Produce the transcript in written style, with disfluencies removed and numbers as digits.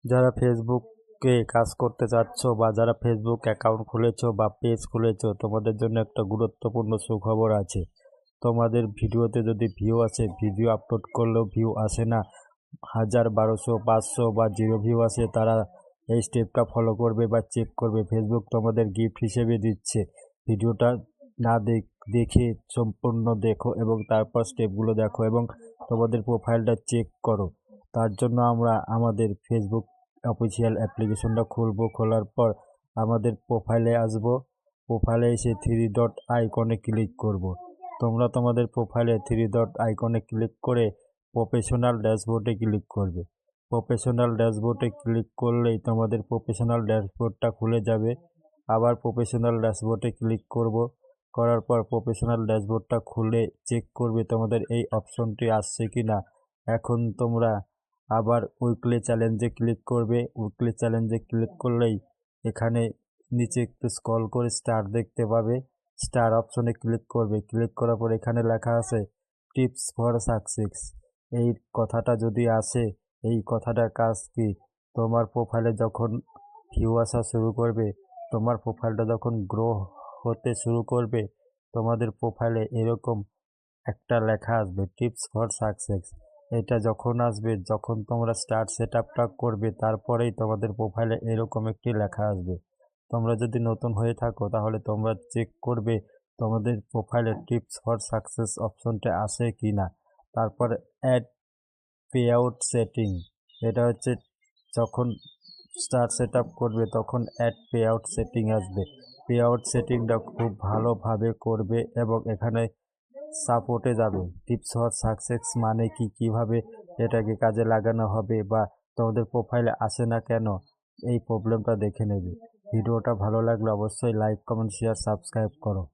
যারা ফেসবুকে কাজ করতে চাচ্ছ বা যারা ফেসবুক অ্যাকাউন্ট খুলেছো বা পেজ খুলেছো, তোমাদের জন্য একটা গুরুত্বপূর্ণ সুখবর আছে। তোমাদের ভিডিওতে যদি ভিউ আসে, ভিডিও আপলোড করলেও ভিউ আসে না, 1000, 1200, 500 বা 0 ভিউ আসে, তারা এই স্টেপটা ফলো করবে বা চেক করবে। ফেসবুক তোমাদের গিফট হিসেবে দিচ্ছে। ভিডিওটা না দেখে সম্পূর্ণ দেখো এবং তারপর স্টেপগুলো দেখো এবং তোমাদের প্রোফাইলটা চেক করো। তার জন্য আমরা আমাদের ফেসবুক অফিসিয়াল অ্যাপ্লিকেশনটা খুলবো। খোলার পর আমাদের প্রোফাইলে আসবো। প্রোফাইলে এসে থ্রি ডট আইকনে ক্লিক করব। তোমরা তোমাদের প্রোফাইলে থ্রি ডট আইকনে ক্লিক করে প্রফেশনাল ড্যাশবোর্ডে ক্লিক করবে। প্রফেশনাল ড্যাশবোর্ডে ক্লিক করলেই তোমাদের প্রফেশনাল ড্যাশবোর্ডটা খুলে যাবে। আবার প্রফেশনাল ড্যাশবোর্ডে ক্লিক করব। করার পর প্রফেশনাল ড্যাশবোর্ডটা খুলে চেক করবে তোমাদের এই অপশনটি আসছে কি না। এখন তোমরা আবার উইকলি চ্যালেঞ্জে ক্লিক করবে। উইকলি চ্যালেঞ্জে ক্লিক করলেই এখানে নিচে একটু স্ক্রল করে স্টার দেখতে পাবে। স্টার অপশনে ক্লিক করবে। ক্লিক করার পর এখানে লেখা আছে টিপস ফর সাকসেস। এই কথাটা যদি আসে, এই কথাটার কাজ কি, তোমার প্রোফাইলে যখন ভিউ আসা শুরু করবে, তোমার প্রোফাইলটা যখন গ্রো হতে শুরু করবে, তোমাদের প্রোফাইলে এরকম একটা লেখা আসবে টিপস ফর সাকসেস। এটা যখন আসবে, যখন তোমরা স্টার্ট সেট আপটা করবে, তারপরেই তোমাদের প্রোফাইলে এরকম একটি লেখা আসবে। তোমরা যদি নতুন হয়ে থাকো তাহলে তোমরা চেক করবে তোমাদের প্রোফাইলে টিপস ফর সাকসেস অপশনটা আসে কি না। তারপর অ্যাড পে আউট সেটিং, এটা হচ্ছে যখন স্টার সেট আপ করবে তখন অ্যাড পে আউট সেটিং আসবে। পে আউট সেটিংটা খুব ভালোভাবে করবে এবং এখানে সাপোর্টে যাবে। টিপস ফর সাকসেস মানে কি, কিভাবে এটাকে কাজে লাগানো হবে বা তোমাদের প্রোফাইলে আসে না কেন, এই প্রবলেমটা দেখে নেবে। ভিডিওটা ভালো লাগলে অবশ্যই লাইক, কমেন্ট, শেয়ার, সাবস্ক্রাইব করো।